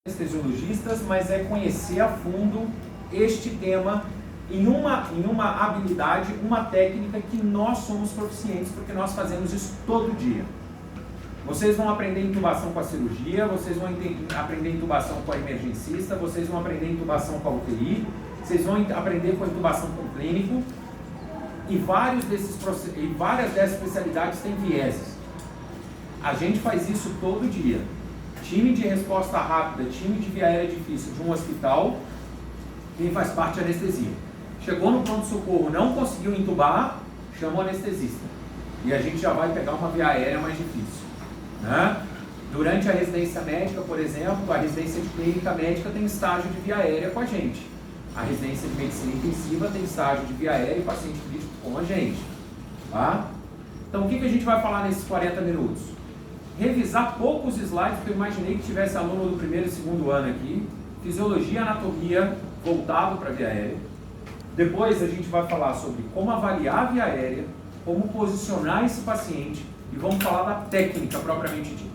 anestesiologistas, mas é conhecer a fundo este tema em uma habilidade, uma técnica que nós somos proficientes, porque nós fazemos isso todo dia. Vocês vão aprender intubação com a cirurgia, vocês vão aprender intubação com a emergencista, vocês vão aprender intubação com a UTI, vocês vão aprender com a intubação com o clínico, e várias dessas especialidades têm vieses. A gente faz isso todo dia. Time de resposta rápida, time de via aérea difícil de um hospital, quem faz parte é anestesia. Chegou no pronto-socorro, não conseguiu intubar, chama o anestesista. E a gente já vai pegar uma via aérea mais difícil, né? Durante a residência médica, por exemplo, a residência de clínica médica tem estágio de via aérea com a gente. A residência de medicina intensiva tem estágio de via aérea e paciente crítico com a gente. Tá? Então, o que a gente vai falar nesses 40 minutos? Revisar poucos slides, porque eu imaginei que tivesse aluno do primeiro e segundo ano aqui. Fisiologia e anatomia voltado para a via aérea. Depois a gente vai falar sobre como avaliar a via aérea, como posicionar esse paciente e vamos falar da técnica propriamente dita.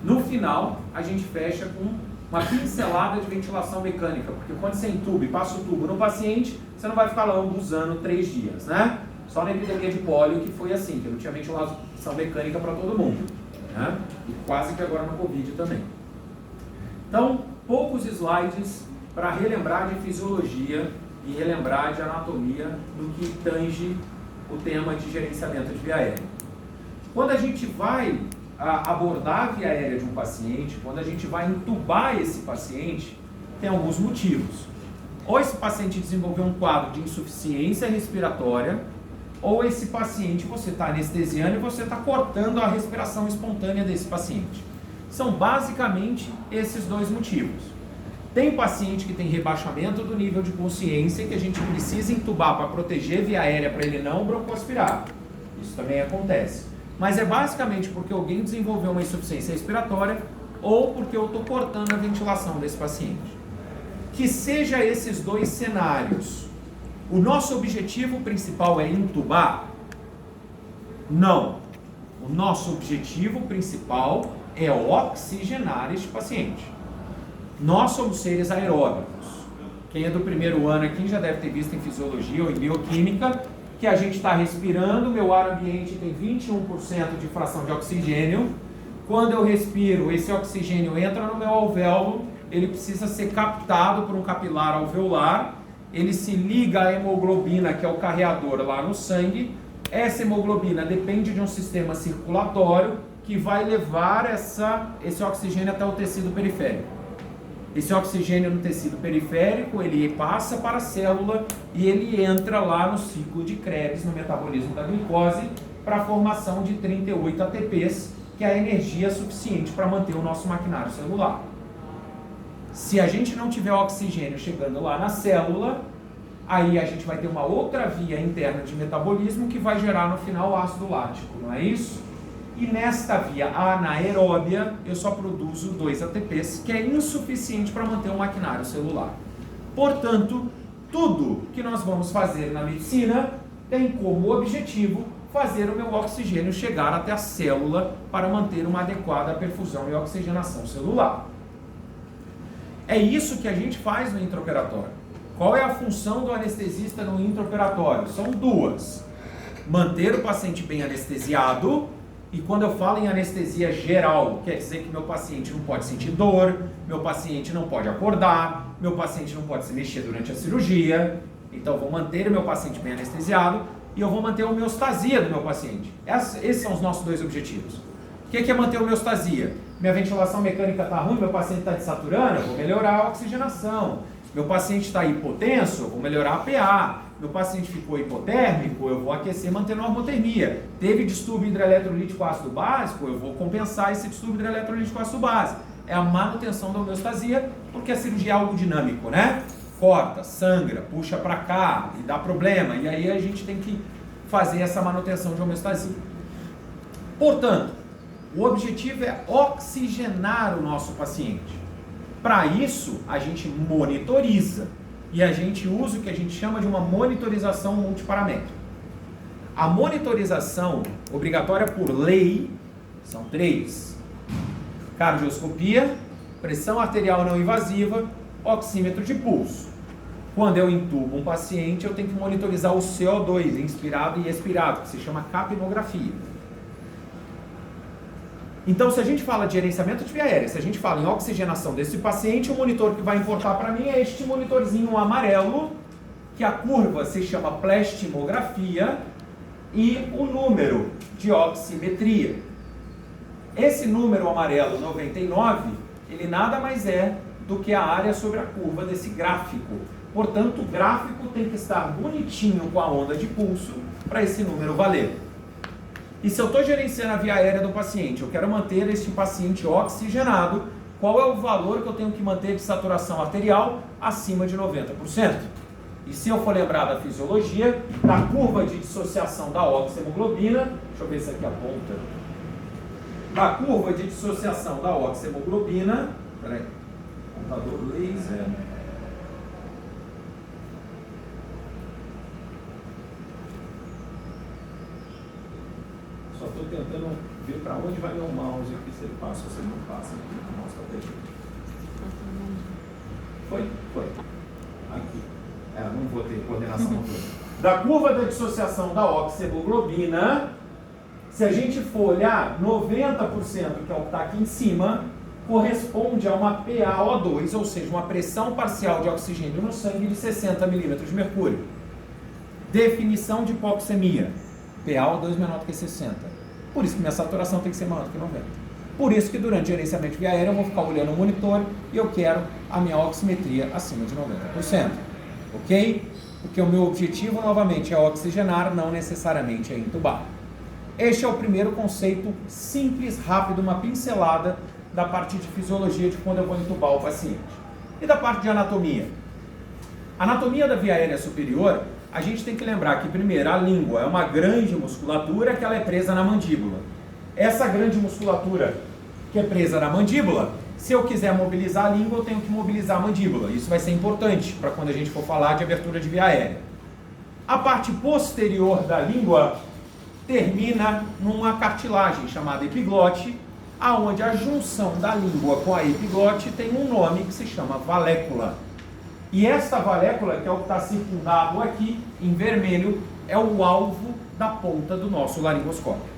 No final, a gente fecha com uma pincelada de ventilação mecânica, porque quando você entuba e passa o tubo no paciente, você não vai ficar lá usando 3 dias, né? Só na epidemia de pólio que foi assim, que não tinha ventilação mecânica para todo mundo, né? E quase que agora no Covid também. Então, poucos slides para relembrar de fisiologia e relembrar de anatomia no que tange o tema de gerenciamento de via aérea. Quando a gente vai abordar a via aérea de um paciente, quando a gente vai entubar esse paciente, tem alguns motivos. Ou esse paciente desenvolveu um quadro de insuficiência respiratória, ou esse paciente você está anestesiando e você está cortando a respiração espontânea desse paciente. São basicamente esses dois motivos. Tem paciente que tem rebaixamento do nível de consciência que a gente precisa entubar para proteger a via aérea para ele não broncoaspirar. Isso também acontece. Mas é basicamente porque alguém desenvolveu uma insuficiência respiratória ou porque eu estou cortando a ventilação desse paciente. Que seja esses dois cenários, o nosso objetivo principal é intubar? Não. O nosso objetivo principal é oxigenar este paciente. Nós somos seres aeróbicos. Quem é do primeiro ano aqui já deve ter visto em fisiologia ou em bioquímica que a gente está respirando, meu ar ambiente tem 21% de fração de oxigênio. Quando eu respiro, esse oxigênio entra no meu alvéolo, ele precisa ser captado por um capilar alveolar, ele se liga à hemoglobina, que é o carreador lá no sangue. Essa hemoglobina depende de um sistema circulatório que vai levar esse oxigênio até o tecido periférico. Esse oxigênio no tecido periférico, ele passa para a célula e ele entra lá no ciclo de Krebs, no metabolismo da glicose, para a formação de 38 ATPs, que é a energia suficiente para manter o nosso maquinário celular. Se a gente não tiver oxigênio chegando lá na célula, aí a gente vai ter uma outra via interna de metabolismo que vai gerar no final ácido lático, não é isso? E nesta via anaeróbia, eu só produzo 2 ATPs, que é insuficiente para manter o maquinário celular. Portanto, tudo que nós vamos fazer na medicina tem como objetivo fazer o meu oxigênio chegar até a célula para manter uma adequada perfusão e oxigenação celular. É isso que a gente faz no intraoperatório. Qual é a função do anestesista no intraoperatório? São duas. Manter o paciente bem anestesiado. E quando eu falo em anestesia geral, quer dizer que meu paciente não pode sentir dor, meu paciente não pode acordar, meu paciente não pode se mexer durante a cirurgia. Então, eu vou manter o meu paciente bem anestesiado e eu vou manter a homeostasia do meu paciente. Esses são os nossos dois objetivos. O que é manter a homeostasia? Minha ventilação mecânica está ruim, meu paciente está desaturando, eu vou melhorar a oxigenação. Meu paciente está hipotenso, eu vou melhorar a PA. Meu paciente ficou hipotérmico, eu vou aquecer mantendo a normotermia. Teve distúrbio hidroeletrolítico ácido básico, eu vou compensar esse distúrbio hidroeletrolítico ácido básico. É a manutenção da homeostasia, porque a cirurgia é algo dinâmico, né? Corta, sangra, puxa para cá e dá problema. E aí a gente tem que fazer essa manutenção de homeostasia. Portanto, o objetivo é oxigenar o nosso paciente. Para isso, a gente monitoriza. E a gente usa o que a gente chama de uma monitorização multiparamétrica. A monitorização obrigatória por lei são 3. Cardioscopia, pressão arterial não invasiva, oxímetro de pulso. Quando eu intubo um paciente, eu tenho que monitorizar o CO2, inspirado e expirado, que se chama capnografia. Então, se a gente fala de gerenciamento de via aérea, se a gente fala em oxigenação desse paciente, o monitor que vai importar para mim é este monitorzinho amarelo, que a curva se chama plastimografia, e o número de oximetria. Esse número amarelo 99, ele nada mais é do que a área sobre a curva desse gráfico. Portanto, o gráfico tem que estar bonitinho com a onda de pulso para esse número valer. E se eu estou gerenciando a via aérea do paciente, eu quero manter este paciente oxigenado, qual é o valor que eu tenho que manter de saturação arterial? Acima de 90%. E se eu for lembrar da fisiologia, da curva de dissociação da oxihemoglobina, deixa eu ver se aqui aponta, da curva de dissociação da oxihemoglobina, peraí, computador laser, só estou tentando ver para onde vai meu mouse aqui, se ele passa ou se ele não passa, aqui o mouse está perdido. Foi. Aqui. Não vou ter coordenação motora. Da curva da dissociação da oxihemoglobina, se a gente for olhar, 90%, que é o que está aqui em cima, corresponde a uma PaO2, ou seja, uma pressão parcial de oxigênio no sangue de 60 milímetros de mercúrio. Definição de hipoxemia. PaO2 menor do que 60. Por isso que minha saturação tem que ser maior do que 90. Por isso que durante o gerenciamento de via aérea eu vou ficar olhando o monitor e eu quero a minha oximetria acima de 90%. Ok? Porque o meu objetivo, novamente, é oxigenar, não necessariamente é intubar. Este é o primeiro conceito simples, rápido, uma pincelada da parte de fisiologia de quando eu vou intubar o paciente. E da parte de anatomia? Anatomia da via aérea superior, a gente tem que lembrar que, primeiro, a língua é uma grande musculatura que ela é presa na mandíbula. Essa grande musculatura que é presa na mandíbula, se eu quiser mobilizar a língua, eu tenho que mobilizar a mandíbula. Isso vai ser importante para quando a gente for falar de abertura de via aérea. A parte posterior da língua termina numa cartilagem chamada epiglote, aonde a junção da língua com a epiglote tem um nome que se chama valécula. E esta valécula, que é o que está circundado aqui, em vermelho, é o alvo da ponta do nosso laringoscópio.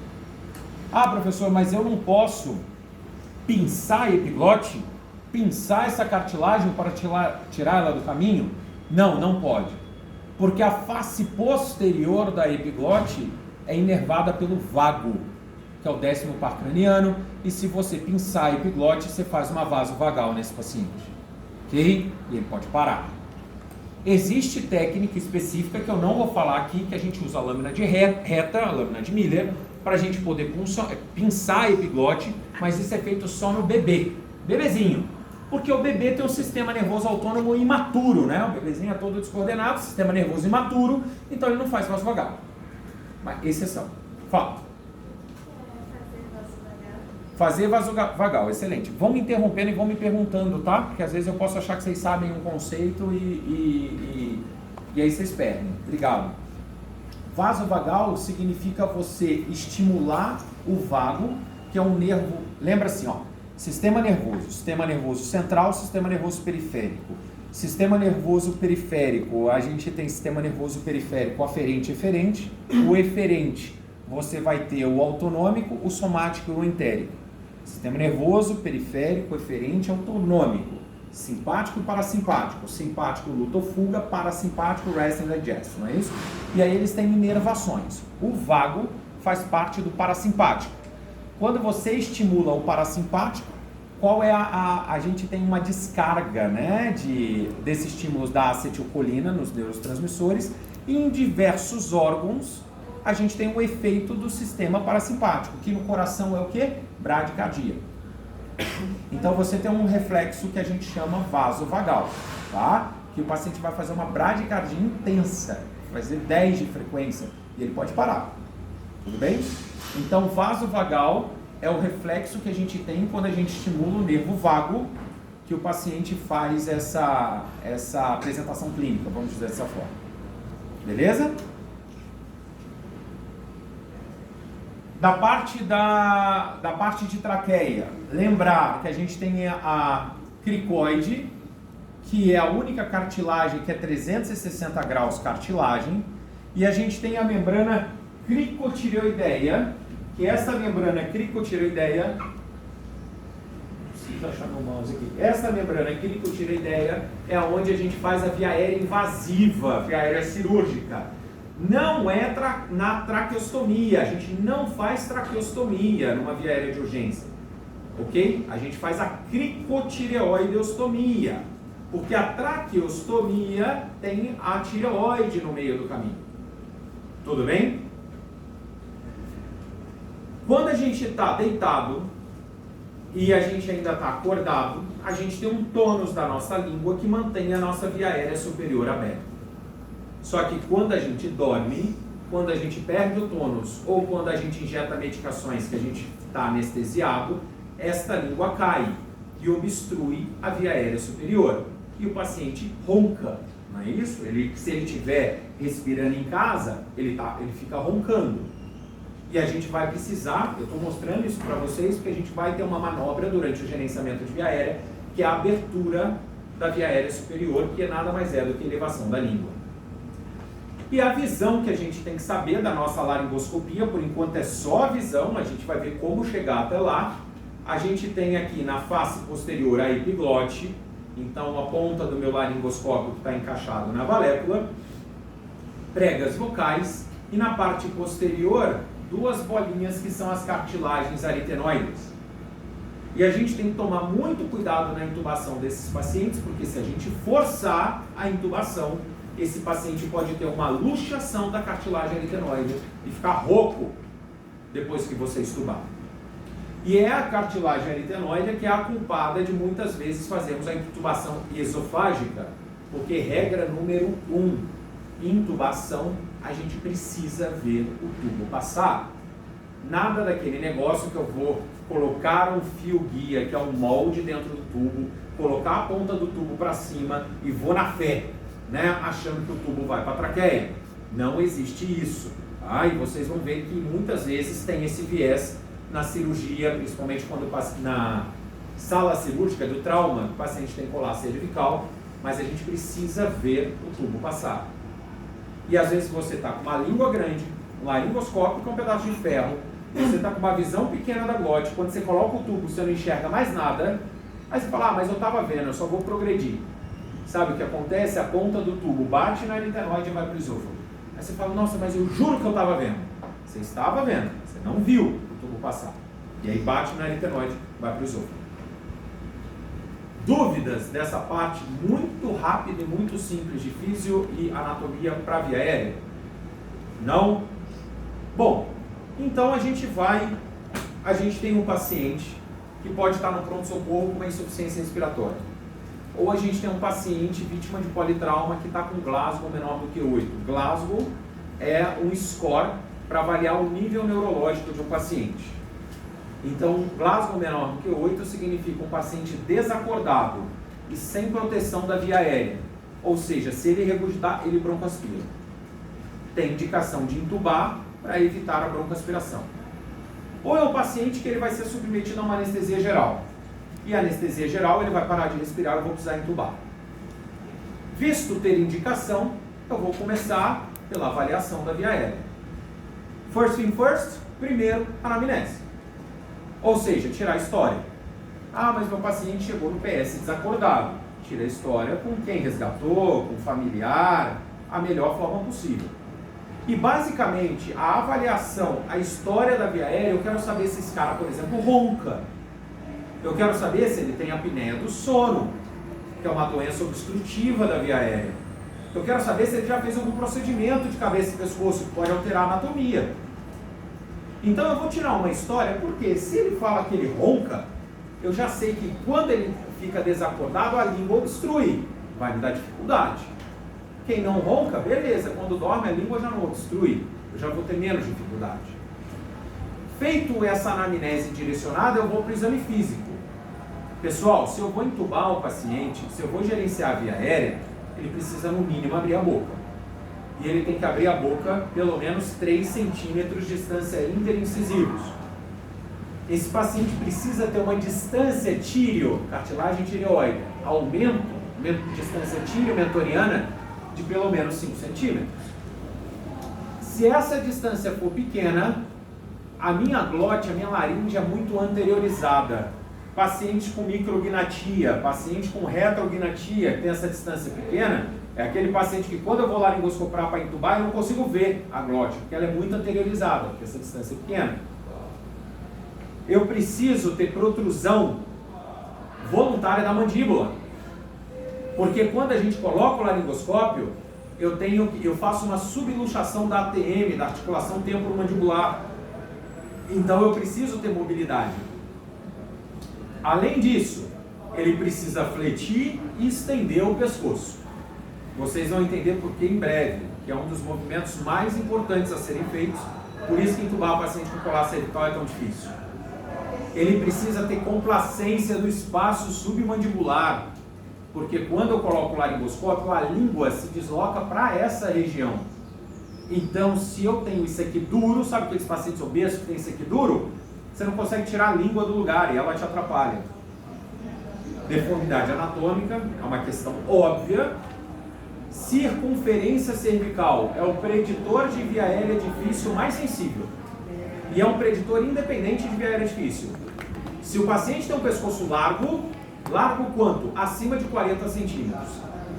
Ah, professor, mas eu não posso pinçar a epiglote? Pinçar essa cartilagem para tirar ela do caminho? Não, não pode. Porque a face posterior da epiglote é inervada pelo vago, que é o 10º par craniano, e se você pinçar a epiglote, você faz uma vasovagal nesse paciente. Ok? E ele pode parar. Existe técnica específica que eu não vou falar aqui, que a gente usa a lâmina de reta, a lâmina de Miller, para a gente poder pinçar a epiglote, mas isso é feito só no bebê, bebezinho. Porque o bebê tem um sistema nervoso autônomo imaturo, né? O bebezinho é todo descoordenado, sistema nervoso imaturo, então ele não faz vasovagal. Mas exceção. Fala. Fazer vasovagal, excelente. Vão me interrompendo e vão me perguntando, tá? Porque às vezes eu posso achar que vocês sabem um conceito e aí vocês perdem. Obrigado. Vasovagal significa você estimular o vago, que é um nervo. Lembra assim, ó. Sistema nervoso central, sistema nervoso periférico. Sistema nervoso periférico, a gente tem sistema nervoso periférico aferente e eferente. O eferente, você vai ter o autonômico, o somático e o entérico. Sistema nervoso periférico, eferente, autonômico. Simpático e parasimpático. Simpático, luta ou fuga, parasimpático, rest and digest, não é isso? E aí eles têm inervações. O vago faz parte do parasimpático. Quando você estimula o parasimpático, qual é a gente tem uma descarga, né, desses estímulos da acetilcolina nos neurotransmissores, e em diversos órgãos a gente tem o efeito do sistema parasimpático, que no coração é o quê? Bradicardia. Então você tem um reflexo que a gente chama vasovagal, tá? Que o paciente vai fazer uma bradicardia intensa, vai fazer 10 de frequência, e ele pode parar. Tudo bem? Então vasovagal é o reflexo que a gente tem quando a gente estimula o nervo vago, que o paciente faz essa apresentação clínica, vamos dizer dessa forma. Beleza? Da parte de traqueia, lembrar que a gente tem a cricoide, que é a única cartilagem que é 360 graus cartilagem, e a gente tem a membrana cricotireoideia, que essa membrana cricotireoideia, preciso achar meu mouse aqui, essa membrana cricotireoideia é onde a gente faz a via aérea invasiva, via aérea cirúrgica. Não é na traqueostomia, a gente não faz traqueostomia numa via aérea de urgência, ok? A gente faz a cricotireoideostomia, porque a traqueostomia tem a tireoide no meio do caminho. Tudo bem? Quando a gente está deitado e a gente ainda está acordado, a gente tem um tônus da nossa língua que mantém a nossa via aérea superior aberta. Só que quando a gente dorme, quando a gente perde o tônus ou quando a gente injeta medicações que a gente está anestesiado, esta língua cai e obstrui a via aérea superior. E o paciente ronca, não é isso? Se ele estiver respirando em casa, ele fica roncando. E a gente vai precisar, eu estou mostrando isso para vocês, porque a gente vai ter uma manobra durante o gerenciamento de via aérea, que é a abertura da via aérea superior, que nada mais é do que elevação da língua. E a visão que a gente tem que saber da nossa laringoscopia, por enquanto é só a visão, a gente vai ver como chegar até lá. A gente tem aqui na face posterior a epiglote, então a ponta do meu laringoscópio que está encaixado na valécula, pregas vocais, e na parte posterior, duas bolinhas que são as cartilagens aritenoides. E a gente tem que tomar muito cuidado na intubação desses pacientes, porque se a gente forçar a intubação, esse paciente pode ter uma luxação da cartilagem aritenoide e ficar rouco depois que você estubar. E é a cartilagem aritenoide que é a culpada de muitas vezes fazermos a intubação esofágica, porque regra número 1, intubação, a gente precisa ver o tubo passar. Nada daquele negócio que eu vou colocar um fio guia, que é um molde dentro do tubo, colocar a ponta do tubo para cima e vou na fé, né, achando que o tubo vai para a traqueia. Não existe isso. Tá? E vocês vão ver que muitas vezes tem esse viés na cirurgia, principalmente quando na sala cirúrgica do trauma, o paciente tem colar cervical, mas a gente precisa ver o tubo passar. E às vezes você está com uma língua grande, um laringoscópio com um pedaço de ferro, você está com uma visão pequena da glote, quando você coloca o tubo você não enxerga mais nada, aí você fala, mas eu estava vendo, eu só vou progredir. Sabe o que acontece? A ponta do tubo bate na aritenoide e vai para o esôfago. Aí você fala, nossa, mas eu juro que eu estava vendo. Você estava vendo, você não viu o tubo passar. E aí bate na aritenoide e vai para o esôfago. Dúvidas dessa parte muito rápida e muito simples de fisio e anatomia para via aérea? Não? Bom, então a gente tem um paciente que pode estar no pronto-socorro com uma insuficiência respiratória. Ou a gente tem um paciente vítima de politrauma que está com Glasgow menor do que 8. Glasgow é um score para avaliar o nível neurológico de um paciente. Então, Glasgow menor do que 8 significa um paciente desacordado e sem proteção da via aérea. Ou seja, se ele regurgitar, ele broncoaspira. Tem indicação de intubar para evitar a broncoaspiração. Ou é um paciente que ele vai ser submetido a uma anestesia geral. E a anestesia geral, ele vai parar de respirar, eu vou precisar intubar. Visto ter indicação, eu vou começar pela avaliação da via aérea. First thing first, primeiro, anamnese. Ou seja, tirar a história. Ah, mas meu paciente chegou no PS desacordado. Tira a história com quem resgatou, com o familiar, a melhor forma possível. E basicamente, a avaliação, a história da via aérea, eu quero saber se esse cara, por exemplo, ronca. Eu quero saber se ele tem apneia do sono, que é uma doença obstrutiva da via aérea. Eu quero saber se ele já fez algum procedimento de cabeça e pescoço que pode alterar a anatomia. Então eu vou tirar uma história, porque se ele fala que ele ronca, eu já sei que quando ele fica desacordado, a língua obstrui, vai me dar dificuldade. Quem não ronca, beleza, quando dorme a língua já não obstrui, eu já vou ter menos dificuldade. Feito essa anamnese direcionada, eu vou para o exame físico. Pessoal, se eu vou intubar o paciente, se eu vou gerenciar a via aérea, ele precisa no mínimo abrir a boca. e ele tem que abrir a boca pelo menos 3 centímetros de distância interincisivos. Esse paciente precisa ter uma distância cartilagem tireoide, aumento de distância tíreo-mentoriana de pelo menos 5 centímetros. Se essa distância for pequena, a minha glote, a minha laringe é muito anteriorizada. Paciente com micrognatia, paciente com retrognatia, que tem essa distância pequena, é aquele paciente que quando eu vou laringoscopar para intubar, eu não consigo ver a glote, porque ela é muito anteriorizada, porque essa distância é pequena. Eu preciso ter protrusão voluntária da mandíbula, porque quando a gente coloca o laringoscópio, eu faço uma subluxação da ATM, da articulação temporomandibular. Então eu preciso ter mobilidade. Além disso, ele precisa fletir e estender o pescoço. Vocês vão entender por que em breve, que é um dos movimentos mais importantes a serem feitos, por isso que intubar o paciente com colar cervical é tão difícil. Ele precisa ter complacência do espaço submandibular, porque quando eu coloco o laringoscópio, a língua se desloca para essa região. Então, se eu tenho isso aqui duro, sabe aqueles pacientes obesos que tem isso aqui duro? Você não consegue tirar a língua do lugar e ela te atrapalha. Deformidade anatômica é uma questão óbvia. Circunferência cervical é o preditor de via aérea difícil mais sensível. E é um preditor independente de via aérea difícil. Se o paciente tem um pescoço largo quanto? Acima de 40 centímetros.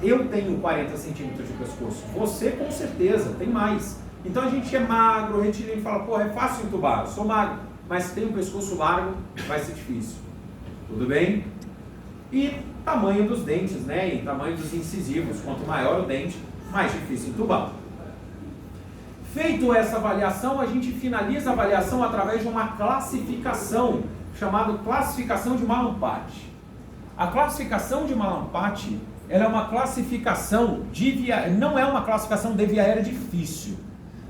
Eu tenho 40 centímetros de pescoço. Você com certeza tem mais. Então a gente é magro, retilíneo, fala, pô, é fácil entubar, eu sou magro. Mas se tem um pescoço largo, vai ser difícil. Tudo bem? E tamanho dos dentes, né? E tamanho dos incisivos. Quanto maior o dente, mais difícil entubar. Feito essa avaliação, a gente finaliza a avaliação através de uma classificação, chamada classificação de Mallampati. A classificação de Mallampati, ela é uma classificação não é uma classificação de via aérea difícil.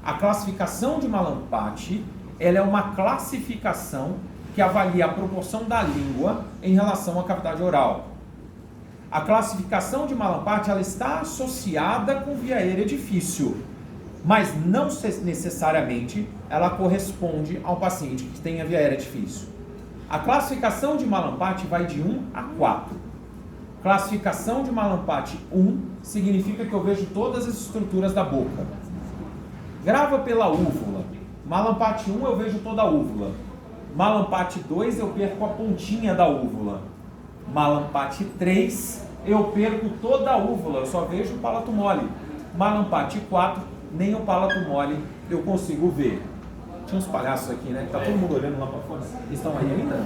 A classificação de Mallampati, ela é uma classificação que avalia a proporção da língua em relação à cavidade oral. A classificação de Mallampati, ela está associada com via aérea difícil, mas não necessariamente ela corresponde ao paciente que tem a via aérea difícil. A classificação de Mallampati vai de 1 a 4. Classificação de Mallampati 1 significa que eu vejo todas as estruturas da boca. Grava pela úvula. Mallampati 1 eu vejo toda a úvula. Mallampati 2 eu perco a pontinha da úvula. Mallampati 3 eu perco toda a úvula, eu só vejo o palato mole. Mallampati 4, nem o palato mole eu consigo ver. Tinha uns palhaços aqui, né? Que tá todo mundo olhando lá para fora. Estão aí ainda?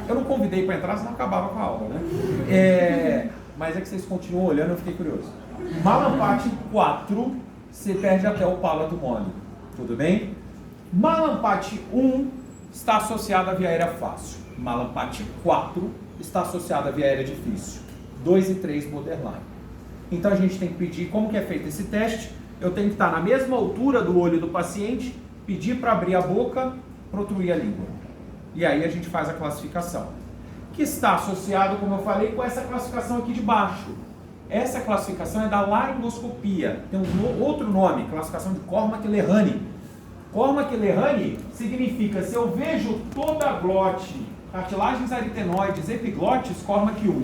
Eu não convidei para entrar, senão acabava com a aula, né? Mas é que vocês continuam olhando, eu fiquei curioso. Mallampati 4, você perde até o palato mole. Tudo bem? Mallampati 1 está associado à via aérea fácil. Mallampati 4 está associado à via aérea difícil. 2 e 3 borderline. Então a gente tem que pedir como que é feito esse teste. Eu tenho que estar na mesma altura do olho do paciente, pedir para abrir a boca, protruir a língua. E aí a gente faz a classificação. Que está associado, como eu falei, com essa classificação aqui de baixo. Essa classificação é da laringoscopia. Tem um outro nome, classificação de Cormack-Lehane. Cormack-Lehane significa, se eu vejo toda a glote, cartilagens aritenoides, epiglotes, Cormack 1.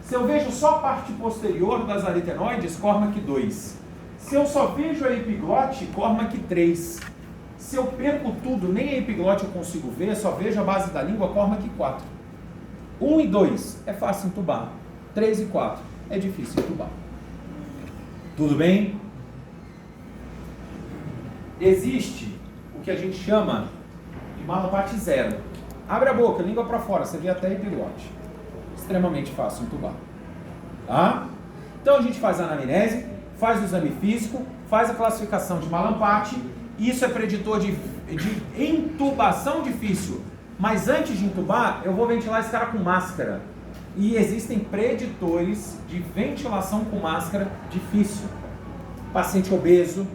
Se eu vejo só a parte posterior das aritenoides, Cormack 2. Se eu só vejo a epiglote, Cormack 3. Se eu perco tudo, nem a epiglote eu consigo ver, só vejo a base da língua, Cormack 4. 1 e 2 é fácil entubar. 3 e 4 é difícil entubar. Tudo bem? Existe o que a gente chama de Mallampati 0. Abre a boca, língua para fora, você vê até a epiglote. Extremamente fácil entubar. Tá? Então a gente faz a anamnese, faz o exame físico, faz a classificação de Mallampati. Isso é preditor de intubação difícil. Mas antes de intubar, eu vou ventilar esse cara com máscara. E existem preditores de ventilação com máscara difícil. Paciente obeso,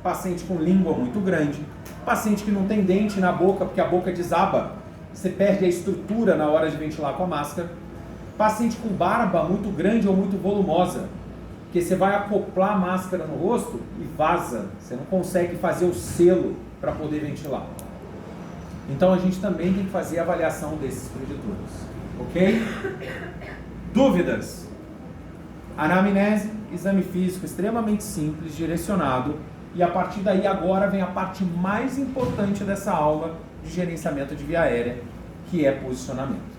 paciente com língua muito grande, paciente que não tem dente na boca, porque a boca desaba, você perde a estrutura na hora de ventilar com a máscara. Paciente com barba muito grande ou muito volumosa, Porque você vai acoplar a máscara no rosto e vaza. Você não consegue fazer o selo para poder ventilar. Então a gente também tem que fazer a avaliação desses preditores. Ok? Dúvidas? Anamnese, exame físico extremamente simples, direcionado. E a partir daí agora vem a parte mais importante dessa aula de gerenciamento de via aérea, que é posicionamento.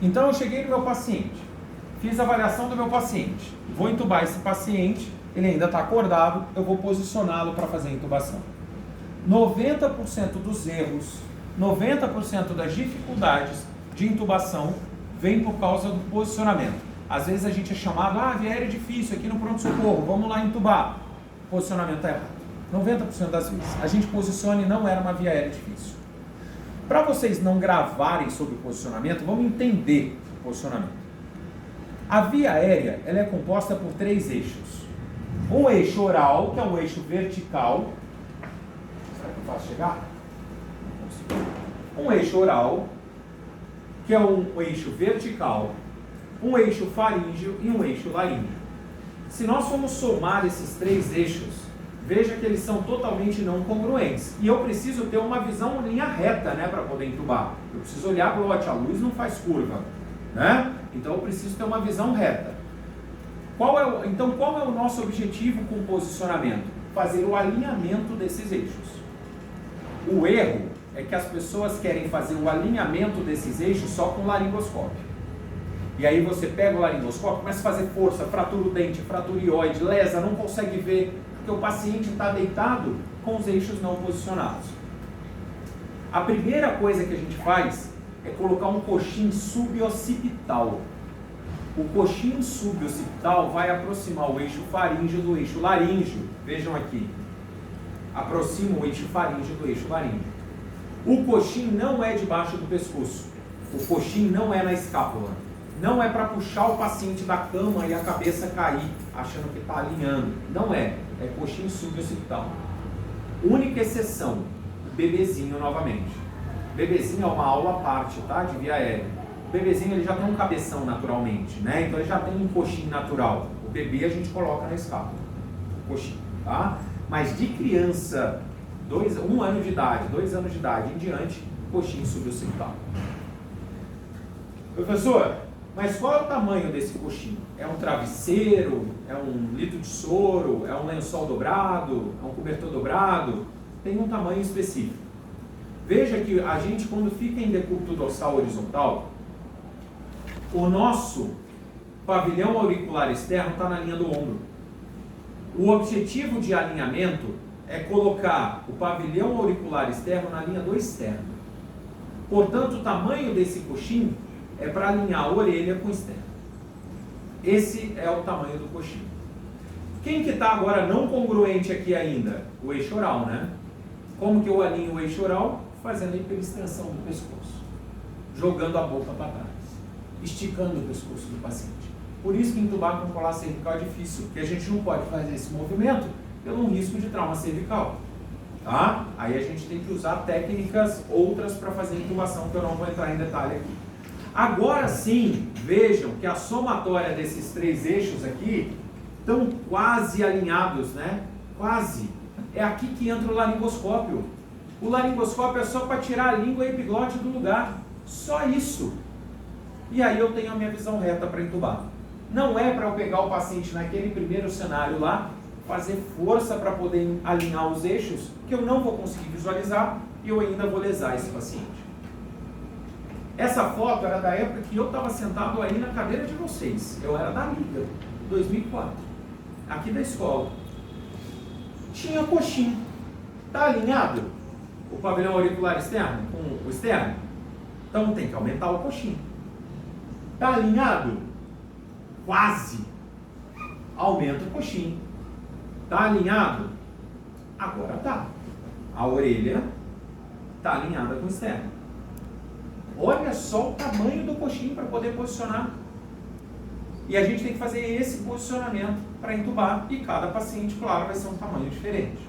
Então eu cheguei no meu paciente, fiz a avaliação do meu paciente, vou intubar esse paciente, ele ainda está acordado, eu vou posicioná-lo para fazer a intubação. 90% dos erros, 90% das dificuldades de intubação vem por causa do posicionamento. Às vezes a gente é chamado, via aérea é difícil, aqui no pronto-socorro, vamos lá intubar. O posicionamento é errado. 90% das vezes. A gente posiciona e não era uma via aérea difícil. Para vocês não gravarem sobre o posicionamento, vamos entender o posicionamento. A via aérea ela é composta por 3 eixos. Um eixo oral, que é um eixo vertical. Será que eu faço chegar? Um eixo oral, que é um eixo vertical, um eixo faríngeo e um eixo laríngeo. Se nós formos somar esses 3 eixos, veja que eles são totalmente não congruentes. E eu preciso ter uma visão linha reta, né, para poder intubar. Eu preciso olhar a glote, a luz não faz curva, né? Então eu preciso ter uma visão reta. Então qual é o nosso objetivo com o posicionamento? Fazer o alinhamento desses eixos. O erro é que as pessoas querem fazer o alinhamento desses eixos só com laringoscópio. E aí você pega o laringoscópio, começa a fazer força, fratura o dente, fratura ióide, lesa, não consegue ver, porque o paciente está deitado com os eixos não posicionados. A primeira coisa que a gente faz é colocar um coxim suboccipital. O coxim suboccipital vai aproximar o eixo faríngeo do eixo laríngeo. Vejam aqui. Aproxima o eixo faríngeo do eixo laríngeo. O coxim não é debaixo do pescoço. O coxim não é na escápula. Não é para puxar o paciente da cama e a cabeça cair, achando que está alinhando. Não é. É coxim suboccipital. Única exceção, bebezinho novamente. Bebezinho é uma aula à parte, tá? De via aérea. O bebezinho ele já tem um cabeção naturalmente, né? Então ele já tem um coxim natural. O bebê a gente coloca na escápula. Coxim, tá? Mas de criança, 1 ano de idade, 2 anos de idade em diante, coxim suboccipital. Professor, mas qual é o tamanho desse coxim? É um travesseiro? É um litro de soro? É um lençol dobrado? É um cobertor dobrado? Tem um tamanho específico. Veja que a gente, quando fica em decúbito dorsal horizontal, o nosso pavilhão auricular externo está na linha do ombro. O objetivo de alinhamento é colocar o pavilhão auricular externo na linha do externo. Portanto, o tamanho desse coxim é para alinhar a orelha com o externo. Esse é o tamanho do coxim. Quem que está agora não congruente aqui ainda? O eixo oral, né? Como que eu alinho o eixo oral? Fazendo a hiperextensão do pescoço. Jogando a boca para trás. Esticando o pescoço do paciente. Por isso que intubar com colar cervical é difícil, porque a gente não pode fazer esse movimento pelo risco de trauma cervical. Tá? Aí a gente tem que usar técnicas outras para fazer a intubação, que eu não vou entrar em detalhe aqui. Agora sim, vejam que a somatória desses 3 eixos aqui estão quase alinhados, né? Quase. É aqui que entra o laringoscópio. O laringoscópio é só para tirar a língua e a epiglote do lugar. Só isso. E aí eu tenho a minha visão reta para intubar. Não é para eu pegar o paciente naquele primeiro cenário lá, fazer força para poder alinhar os eixos, que eu não vou conseguir visualizar e eu ainda vou lesar esse paciente. Essa foto era da época que eu estava sentado aí na cadeira de vocês. Eu era da Liga, 2004, aqui da escola. Tinha coxim. Está alinhado o pavilhão auricular externo com o externo? Então tem que aumentar o coxim. Está alinhado? Quase. Aumenta o coxim. Está alinhado? Agora está. A orelha está alinhada com o externo. Olha só o tamanho do coxim para poder posicionar. E a gente tem que fazer esse posicionamento para intubar. E cada paciente, claro, vai ser um tamanho diferente.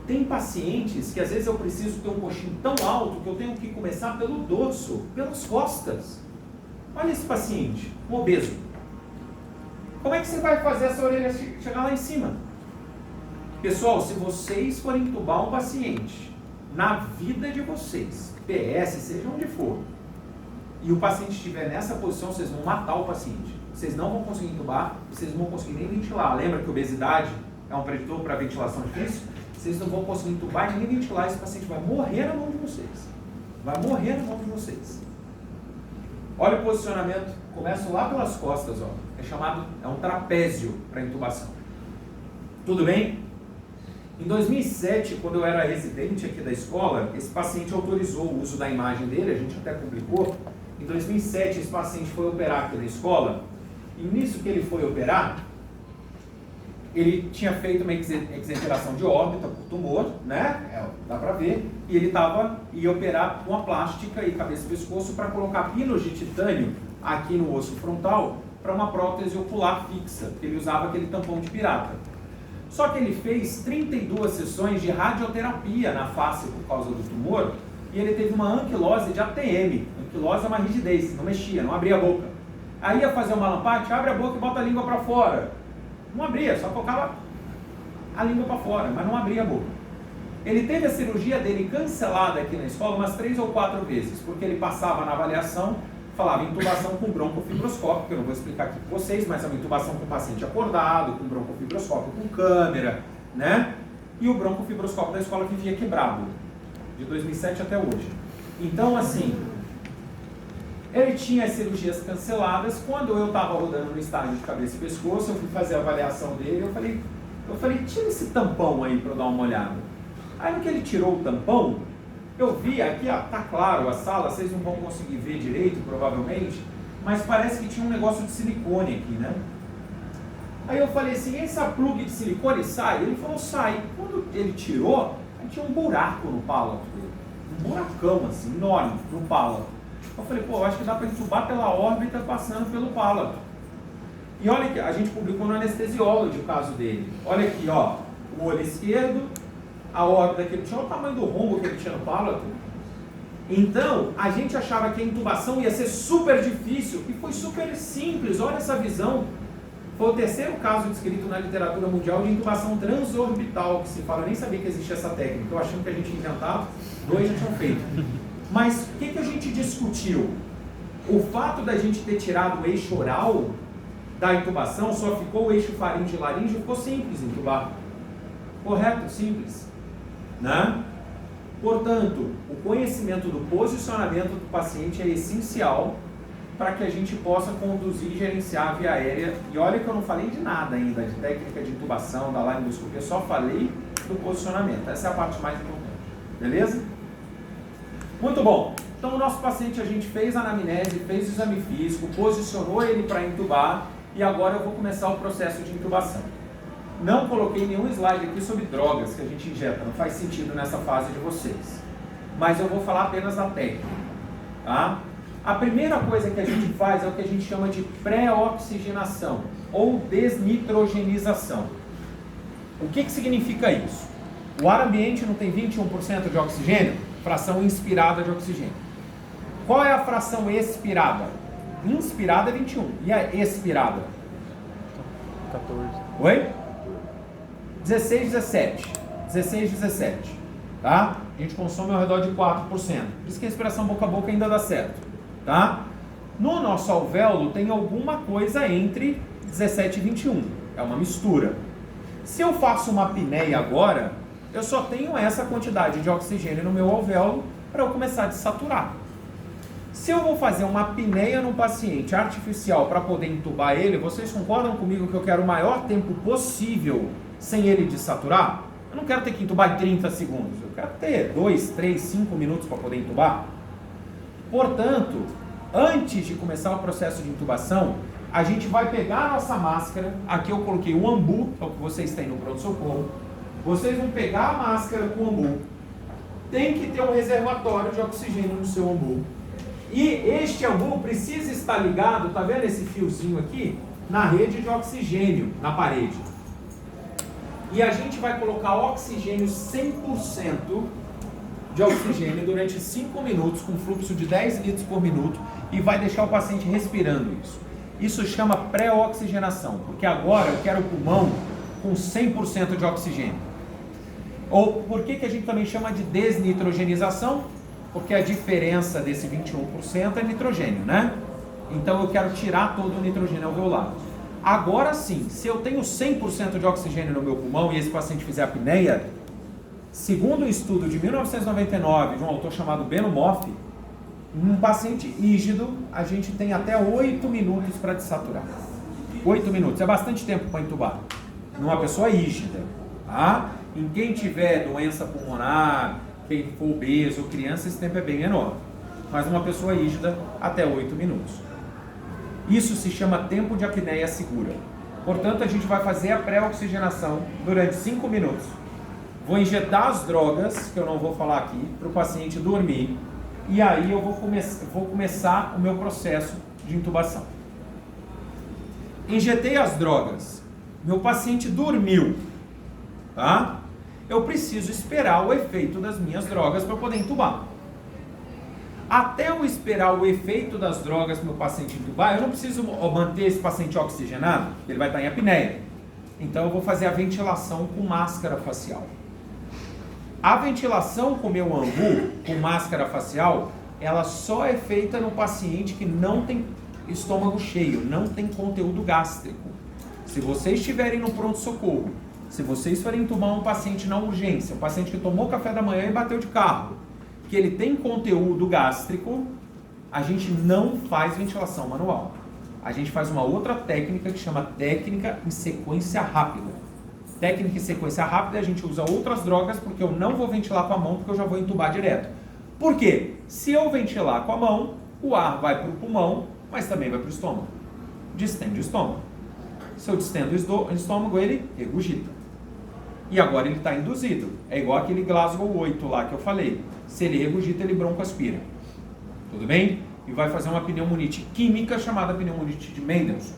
Tem pacientes que às vezes eu preciso ter um coxim tão alto que eu tenho que começar pelo dorso, pelas costas. Olha esse paciente, um obeso. Como é que você vai fazer essa orelha chegar lá em cima? Pessoal, se vocês forem entubar um paciente, na vida de vocês, PS, seja onde for, e o paciente estiver nessa posição, vocês vão matar o paciente. Vocês não vão conseguir entubar, vocês não vão conseguir nem ventilar. Lembra que obesidade é um preditor para ventilação difícil? Vocês não vão conseguir entubar e nem ventilar, esse paciente vai morrer na mão de vocês. Vai morrer na mão de vocês. Olha o posicionamento, começo lá pelas costas, ó. É um trapézio para intubação. Tudo bem? Em 2007, quando eu era residente aqui da escola, esse paciente autorizou o uso da imagem dele, a gente até publicou. Em 2007, esse paciente foi operar aqui na escola, e nisso que ele foi operar, ele tinha feito uma exenteração de órbita por tumor, né? Dá pra ver, e ele ia operar com a plástica e cabeça e pescoço para colocar pinos de titânio aqui no osso frontal para uma prótese ocular fixa, porque ele usava aquele tampão de pirata. Só que ele fez 32 sessões de radioterapia na face por causa do tumor e ele teve uma anquilose de ATM. Anquilose é uma rigidez, não mexia, não abria a boca. Aí ia fazer uma lampate, abre a boca e bota a língua para fora. Não abria, só colocava a língua para fora, mas não abria a boca. Ele teve a cirurgia dele cancelada aqui na escola umas 3 ou 4 vezes, porque ele passava na avaliação, falava intubação com broncofibroscópio, que eu não vou explicar aqui para vocês, mas é uma intubação com paciente acordado, com broncofibroscópio, com câmera, né? E o broncofibroscópio da escola vivia quebrado, de 2007 até hoje. Então, assim, ele tinha as cirurgias canceladas. Quando eu estava rodando no estágio de cabeça e pescoço, eu fui fazer a avaliação dele, eu falei, tira esse tampão aí para eu dar uma olhada. Aí no que ele tirou o tampão, eu vi aqui, ó, tá claro, a sala, vocês não vão conseguir ver direito, provavelmente, mas parece que tinha um negócio de silicone aqui, né? Aí eu falei assim, essa plug de silicone sai? Ele falou, sai. Quando ele tirou, aí tinha um buraco no palato dele. Um buracão, assim, enorme, no palato. Eu falei, pô, eu acho que dá para entubar pela órbita passando pelo palato. E olha que a gente publicou no Anesthesiology o caso dele. Olha aqui, ó, o olho esquerdo, a órbita que ele tinha, olha o tamanho do rombo que ele tinha no palato. Então, a gente achava que a intubação ia ser super difícil e foi super simples. Olha essa visão. Foi o terceiro caso descrito na literatura mundial de intubação transorbital, que se fala, eu nem sabia que existia essa técnica, eu achando que a gente tinha inventado, 2 já tinham feito. Mas o que a gente discutiu? O fato da gente ter tirado o eixo oral da intubação, só ficou o eixo faringe e laringe, ficou simples intubar. Correto? Simples. Né? Portanto, o conhecimento do posicionamento do paciente é essencial para que a gente possa conduzir e gerenciar a via aérea. E olha que eu não falei de nada ainda, de técnica de intubação, da laringoscopia, eu só falei do posicionamento. Essa é a parte mais importante. Beleza? Muito bom. Então, o nosso paciente, a gente fez a anamnese, fez o exame físico, posicionou ele para intubar e agora eu vou começar o processo de intubação. Não coloquei nenhum slide aqui sobre drogas que a gente injeta, não faz sentido nessa fase de vocês. Mas eu vou falar apenas da técnica. Tá? A primeira coisa que a gente faz é o que a gente chama de pré-oxigenação ou desnitrogenização. O que significa isso? O ar ambiente não tem 21% de oxigênio? Fração inspirada de oxigênio. Qual é a fração expirada? Inspirada é 21. E a expirada? 14. Oi? 16, 17. 16, 17. Tá? A gente consome ao redor de 4%. Por isso que a respiração boca a boca ainda dá certo. Tá? No nosso alvéolo tem alguma coisa entre 17 e 21. É uma mistura. Se eu faço uma apneia agora, eu só tenho essa quantidade de oxigênio no meu alvéolo para eu começar a desaturar. Se eu vou fazer uma apneia no paciente artificial para poder entubar ele, vocês concordam comigo que eu quero o maior tempo possível sem ele desaturar? Eu não quero ter que entubar em 30 segundos, eu quero ter 2, 3, 5 minutos para poder entubar. Portanto, antes de começar o processo de intubação, a gente vai pegar a nossa máscara, aqui eu coloquei o ambu, que é o que vocês têm no pronto-socorro. Vocês vão pegar a máscara com o ambu, tem que ter um reservatório de oxigênio no seu ambu. E este ambu precisa estar ligado, tá vendo esse fiozinho aqui? Na rede de oxigênio, na parede. E a gente vai colocar oxigênio 100% de oxigênio durante 5 minutos, com fluxo de 10 litros por minuto, e vai deixar o paciente respirando isso. Isso chama pré-oxigenação, porque agora eu quero o pulmão com 100% de oxigênio. Ou por que a gente também chama de desnitrogenização? Porque a diferença desse 21% é nitrogênio, né? Então eu quero tirar todo o nitrogênio alveolar. Agora sim, se eu tenho 100% de oxigênio no meu pulmão e esse paciente fizer apneia, segundo um estudo de 1999 de um autor chamado Beno Moff, um paciente rígido, a gente tem até 8 minutos para desaturar. 8 minutos, é bastante tempo para intubar. Numa pessoa rígida, tá? Em quem tiver doença pulmonar, quem for obeso ou criança, esse tempo é bem menor. Mas numa pessoa rígida, até 8 minutos. Isso se chama tempo de apneia segura. Portanto, a gente vai fazer a pré-oxigenação durante 5 minutos. Vou injetar as drogas, que eu não vou falar aqui, para o paciente dormir. E aí eu vou começar o meu processo de intubação. Injetei as drogas. Meu paciente dormiu. Tá? Eu preciso esperar o efeito das minhas drogas para poder intubar. Até eu esperar o efeito das drogas para o meu paciente intubar, eu não preciso manter esse paciente oxigenado, ele vai estar em apneia. Então eu vou fazer a ventilação com máscara facial. A ventilação com meu ambu, com máscara facial, ela só é feita no paciente que não tem estômago cheio, não tem conteúdo gástrico. Se vocês estiverem no pronto-socorro, se vocês forem intubar um paciente na urgência, um paciente que tomou café da manhã e bateu de carro, que ele tem conteúdo gástrico, a gente não faz ventilação manual. A gente faz uma outra técnica que chama técnica em sequência rápida. Técnica em sequência rápida, a gente usa outras drogas porque eu não vou ventilar com a mão, porque eu já vou entubar direto. Por quê? Se eu ventilar com a mão, o ar vai para o pulmão, mas também vai para o estômago. Distende o estômago. Se eu distendo o estômago, ele regurgita. E agora ele está induzido. É igual aquele Glasgow 8 lá que eu falei. Se ele regurgita, ele broncoaspira. Tudo bem? E vai fazer uma pneumonite química chamada pneumonite de Mendelssohn.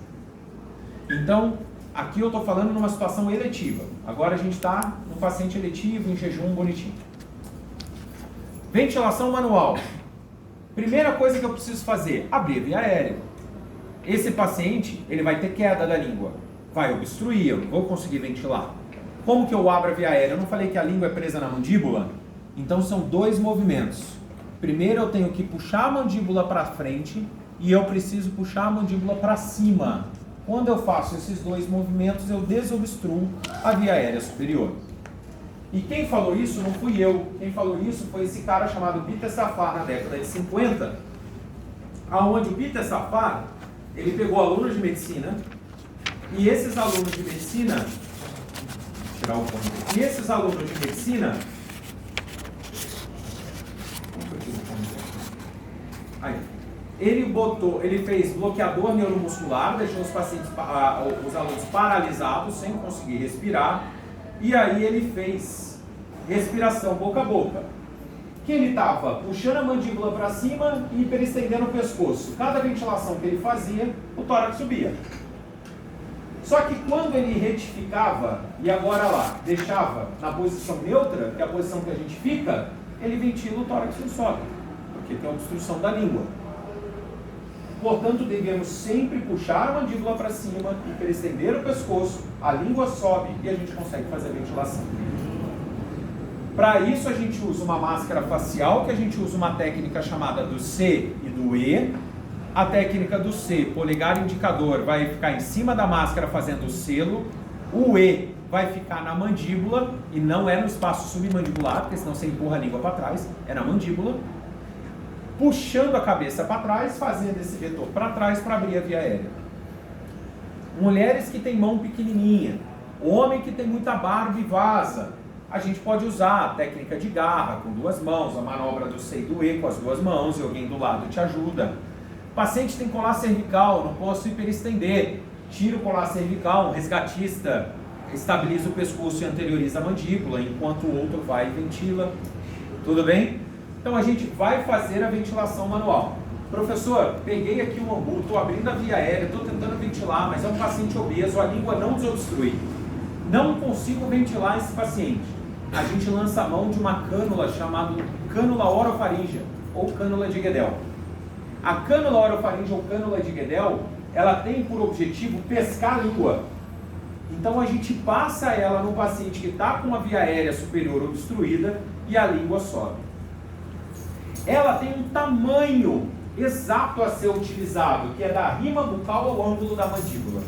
Então, aqui eu estou falando numa situação eletiva. Agora a gente está num paciente eletivo, em jejum, bonitinho. Ventilação manual. Primeira coisa que eu preciso fazer, abrir a via aérea. Esse paciente, ele vai ter queda da língua. Vai obstruir, eu não vou conseguir ventilar. Como que eu abro a via aérea? Eu não falei que a língua é presa na mandíbula? Então são 2 movimentos. Primeiro eu tenho que puxar a mandíbula para frente e eu preciso puxar a mandíbula para cima. Quando eu faço esses 2 movimentos, eu desobstruo a via aérea superior. E quem falou isso não fui eu. Quem falou isso foi esse cara chamado Peter Safar na década de 50, aonde o Peter Safar, ele pegou alunos de medicina, e esses alunos de medicina, vou tirar o ponto, e esses alunos de medicina, aí, ele fez bloqueador neuromuscular, deixou os pacientes, os alunos paralisados, sem conseguir respirar, e aí ele fez respiração boca a boca. Que ele estava puxando a mandíbula para cima e hiperestendendo o pescoço. Cada ventilação que ele fazia, o tórax subia. Só que quando ele retificava, e agora lá, deixava na posição neutra, que é a posição que a gente fica, ele ventila, o tórax não sobe, porque tem a obstrução da língua. Portanto, devemos sempre puxar a mandíbula para cima, hiperestender o pescoço, a língua sobe e a gente consegue fazer a ventilação. Para isso a gente usa uma máscara facial, que a gente usa uma técnica chamada do C e do E. A técnica do C, polegar indicador, vai ficar em cima da máscara fazendo o selo. O E vai ficar na mandíbula e não é no espaço submandibular, porque senão você empurra a língua para trás, é na mandíbula. Puxando a cabeça para trás, fazendo esse vetor para trás para abrir a via aérea. Mulheres que têm mão pequenininha, homem que tem muita barba e vaza, a gente pode usar a técnica de garra com 2 mãos, a manobra do C e do E com as 2 mãos, e alguém do lado te ajuda. Paciente tem colar cervical, não posso hiperestender, tira o colar cervical, um resgatista estabiliza o pescoço e anterioriza a mandíbula, enquanto o outro vai e ventila. Tudo bem? Então a gente vai fazer a ventilação manual. Professor, peguei aqui o ambu, estou abrindo a via aérea, estou tentando ventilar, mas é um paciente obeso, a língua não desobstrui. Não consigo ventilar esse paciente. A gente lança a mão de uma cânula chamada cânula orofaríngea ou cânula de Guedel. A cânula orofaríngea ou cânula de Guedel ela tem por objetivo pescar a língua. Então a gente passa ela no paciente que está com a via aérea superior obstruída e a língua sobe. Ela tem um tamanho exato a ser utilizado, que é da rima bucal ao ângulo da mandíbula.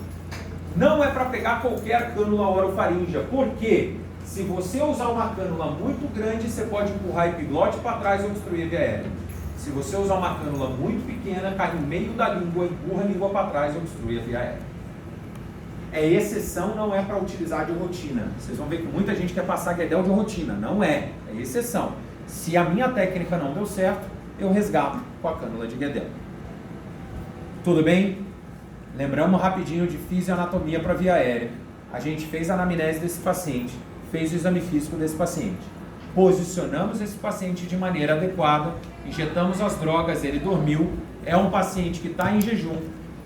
Não é para pegar qualquer cânula orofaríngea, porque se você usar uma cânula muito grande, você pode empurrar a epiglote para trás e obstruir a via aérea. Se você usar uma cânula muito pequena, cai no meio da língua, empurra a língua para trás e obstrui a via aérea. É exceção, não é para utilizar de rotina. Vocês vão ver que muita gente quer passar Guedel de rotina. Não é, é exceção. Se a minha técnica não deu certo, eu resgato com a cânula de Guedel. Tudo bem? Lembramos rapidinho de fisioanatomia para via aérea. A gente fez a anamnese desse paciente, fez o exame físico desse paciente. Posicionamos esse paciente de maneira adequada, injetamos as drogas, ele dormiu. É um paciente que está em jejum,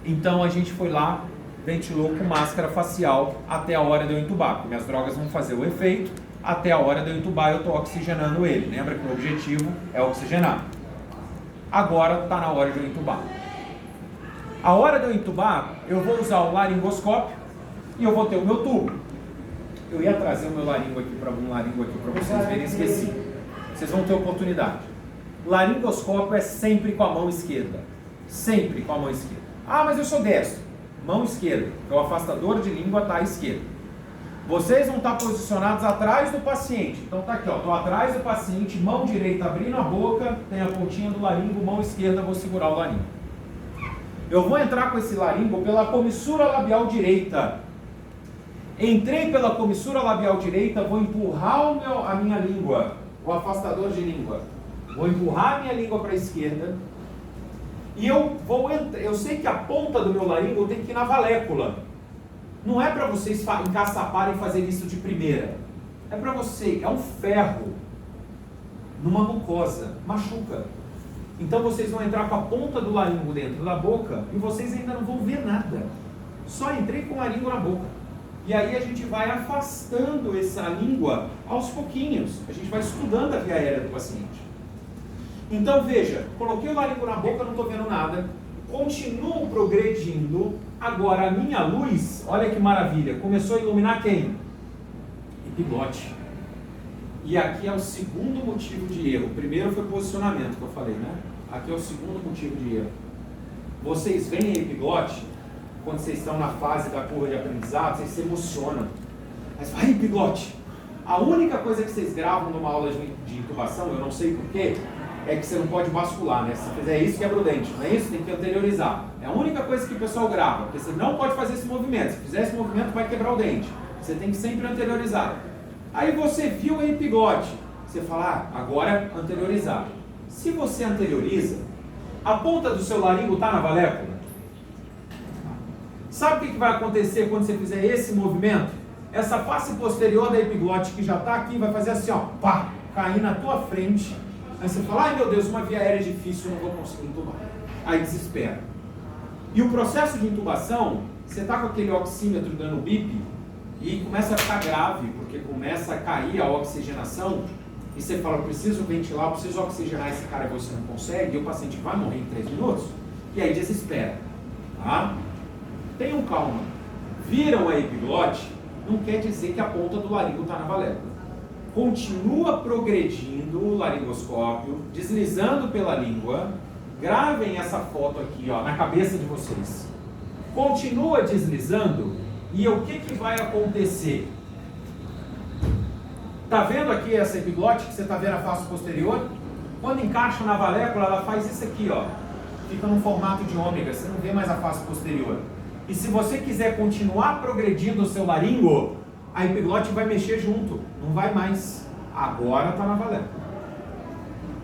então a gente foi lá, ventilou com máscara facial até a hora de eu entubar, porque minhas drogas vão fazer o efeito, até a hora de eu entubar eu estou oxigenando ele. Lembra que o objetivo é oxigenar. Agora está na hora de eu entubar. A hora de eu entubar, eu vou usar o laringoscópio e eu vou ter o meu tubo. Eu ia trazer o meu laringo aqui para vocês verem, esqueci. Vocês vão ter oportunidade. Laringoscópio é sempre com a mão esquerda. Sempre com a mão esquerda. Ah, mas eu sou destro. Mão esquerda, porque o afastador de língua está à esquerda. Vocês vão estar posicionados atrás do paciente. Então tá aqui, ó, estou atrás do paciente, mão direita abrindo a boca, tem a pontinha do laringo, mão esquerda, vou segurar o laringo. Eu vou entrar com esse laringo pela comissura labial direita. Entrei pela comissura labial direita, vou empurrar a minha língua, o afastador de língua. Vou empurrar a minha língua para a esquerda. E eu sei que a ponta do meu laringo tem que ir na valécula. Não é para vocês encaçaparem e fazer isso de primeira. É para você, é um ferro numa mucosa, machuca. Então vocês vão entrar com a ponta do laringo dentro da boca e vocês ainda não vão ver nada. Só entrei com o laringo na boca. E aí a gente vai afastando essa língua aos pouquinhos. A gente vai estudando a via aérea do paciente. Então veja, coloquei o laringo na boca, não estou vendo nada, continuo progredindo, agora a minha luz, olha que maravilha, começou a iluminar quem? Epiglote. E aqui é o segundo motivo de erro. O primeiro foi posicionamento que eu falei, né? Aqui é o segundo motivo de erro. Vocês veem a epiglote, quando vocês estão na fase da curva de aprendizado, vocês se emocionam. Mas vai epiglote. A única coisa que vocês gravam numa aula de intubação, eu não sei porquê, é que você não pode bascular, né? Se fizer isso, quebra o dente. Não é isso? Tem que anteriorizar. É a única coisa que o pessoal grava, porque você não pode fazer esse movimento. Se fizer esse movimento, vai quebrar o dente. Você tem que sempre anteriorizar. Aí você viu a epiglote, você fala, agora anteriorizar. Se você anterioriza, a ponta do seu laringo está na valécula. Sabe o que vai acontecer quando você fizer esse movimento? Essa face posterior da epiglote que já está aqui, vai fazer assim, ó, pá, cair na tua frente. Aí você fala, ai meu Deus, uma via aérea difícil, eu não vou conseguir intubar. Aí desespera. E o processo de intubação, você está com aquele oxímetro dando bip e começa a ficar grave, porque começa a cair a oxigenação e você fala, eu preciso ventilar, eu preciso oxigenar esse cara e você não consegue, e o paciente vai morrer em 3 minutos, e aí desespera. Tá? Tenham calma. Viram a epiglote, não quer dizer que a ponta do laringo está na valécula. Continua progredindo o laringoscópio, deslizando pela língua. Gravem essa foto aqui, ó, na cabeça de vocês. Continua deslizando e o que vai acontecer? Tá vendo aqui essa epiglote que você está vendo a face posterior? Quando encaixa na valécula, ela faz isso aqui, ó. Fica num formato de ômega, você não vê mais a face posterior. E se você quiser continuar progredindo o seu laringo, a epiglote vai mexer junto, não vai mais. Agora está na valécula.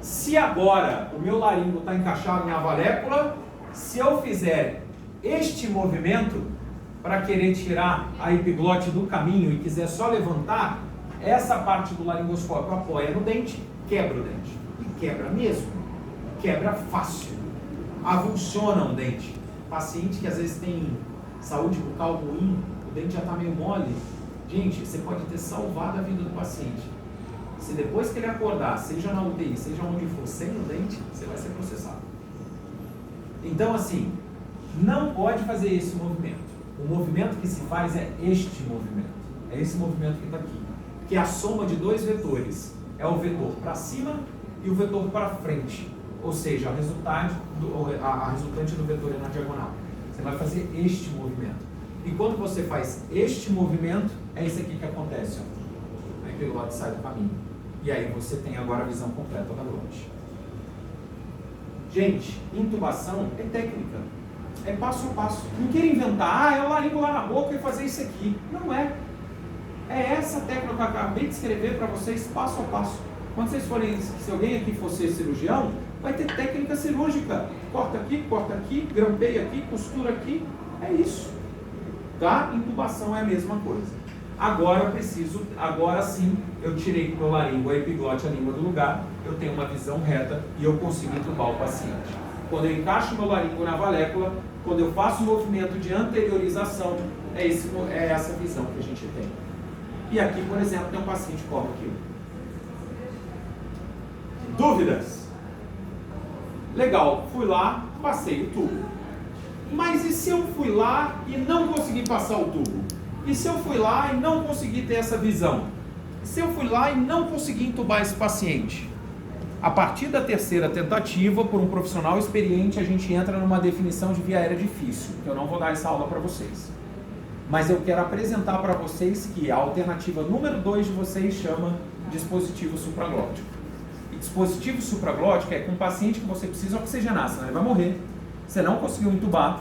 Se agora o meu laringo está encaixado na valécula, se eu fizer este movimento para querer tirar a epiglote do caminho e quiser só levantar, essa parte do laringoscópio apoia no dente, quebra o dente. E quebra mesmo. Quebra fácil. Avulsiona um dente. Paciente que às vezes tem saúde bucal ruim, o dente já está meio mole. Gente, você pode ter salvado a vida do paciente. Se depois que ele acordar, seja na UTI, seja onde for, sem o dente, você vai ser processado. Então, assim, não pode fazer esse movimento. O movimento que se faz é este movimento. É esse movimento que está aqui. Que é a soma de dois vetores. É o vetor para cima e o vetor para frente. Ou seja, a resultante do vetor é na diagonal. Você vai fazer este movimento. E quando você faz este movimento, é isso aqui que acontece. Ó. A epiglote sai do caminho. E aí você tem agora a visão completa da glote. Gente, intubação é técnica. É passo a passo. Não queira inventar, eu laringo lá na boca e fazer isso aqui. Não é. É essa técnica que eu acabei de escrever para vocês, passo a passo. Quando vocês forem, se alguém aqui for ser cirurgião, vai ter técnica cirúrgica. Corta aqui, grampeia aqui, costura aqui. É isso. Tá? Intubação é a mesma coisa. Agora sim, eu tirei do meu laringo a epiglote, a língua do lugar, eu tenho uma visão reta e eu consigo intubar o paciente. Quando eu encaixo meu laringo na valécula, quando eu faço o movimento de anteriorização, é essa visão que a gente tem. E aqui, por exemplo, tem um paciente como aqui. Dúvidas? Legal, fui lá, passei o tubo. Mas e se eu fui lá e não consegui passar o tubo? E se eu fui lá e não consegui ter essa visão? E se eu fui lá e não consegui intubar esse paciente? A partir da terceira tentativa, por um profissional experiente, a gente entra numa definição de via aérea difícil, que eu não vou dar essa aula para vocês. Mas eu quero apresentar para vocês que a alternativa número 2 de vocês chama dispositivo supraglótico. E dispositivo supraglótico é com um paciente que você precisa oxigenar, senão ele vai morrer. Você não conseguiu intubar,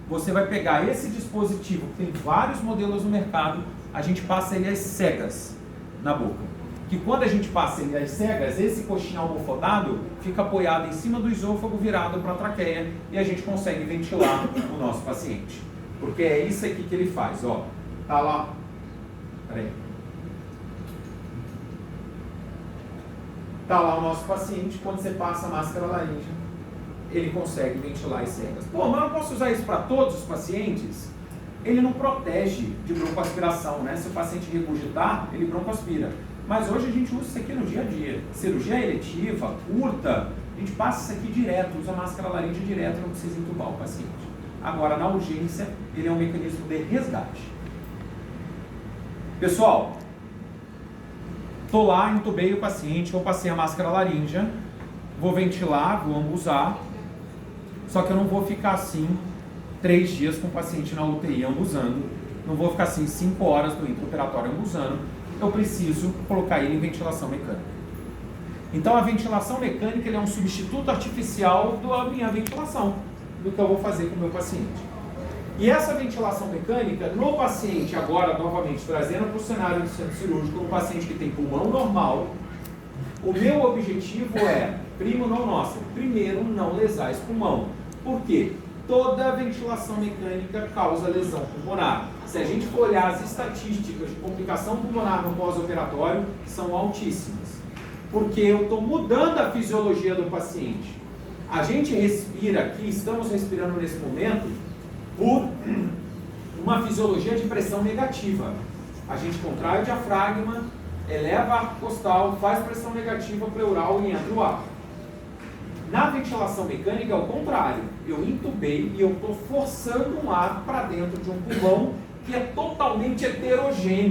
você vai pegar esse dispositivo, que tem vários modelos no mercado, a gente passa ele às cegas na boca. Que quando a gente passa ele às cegas, esse coxinho almofadado fica apoiado em cima do esôfago, virado para a traqueia, e a gente consegue ventilar o nosso paciente. Porque é isso aqui que ele faz, ó. Tá lá. Peraí. Tá lá o nosso paciente, quando você passa a máscara laríngea, ele consegue ventilar as cegas. Pô, mas eu posso usar isso para todos os pacientes? Ele não protege de broncoaspiração, né? Se o paciente regurgitar, ele broncoaspira. Mas hoje a gente usa isso aqui no dia a dia. Cirurgia eletiva, curta, a gente passa isso aqui direto, usa máscara laríngea direto, não precisa entubar o paciente. Agora, na urgência, ele é um mecanismo de resgate. Pessoal, tô lá, entubei o paciente, eu passei a máscara laríngea, vou ventilar, vou ambusar, só que eu não vou ficar assim 3 dias com o paciente na UTI ambusando, não vou ficar assim 5 horas no intraoperatório ambusando, eu preciso colocar ele em ventilação mecânica. Então a ventilação mecânica é um substituto artificial da minha ventilação, do que eu vou fazer com o meu paciente. E essa ventilação mecânica, no paciente, agora novamente trazendo para o cenário do centro cirúrgico, no paciente que tem pulmão normal, o meu objetivo é, primo não nossa, primeiro não lesar esse pulmão. Por quê? Toda ventilação mecânica causa lesão pulmonar. Se a gente for olhar as estatísticas de complicação pulmonar no pós-operatório, são altíssimas. Porque eu estou mudando a fisiologia do paciente. A gente respira aqui, estamos respirando nesse momento, por uma fisiologia de pressão negativa. A gente contrai o diafragma, eleva a arco costal, faz pressão negativa pleural e entra o ar. Na ventilação mecânica é o contrário. Eu intubei e eu estou forçando um ar para dentro de um pulmão que é totalmente heterogêneo.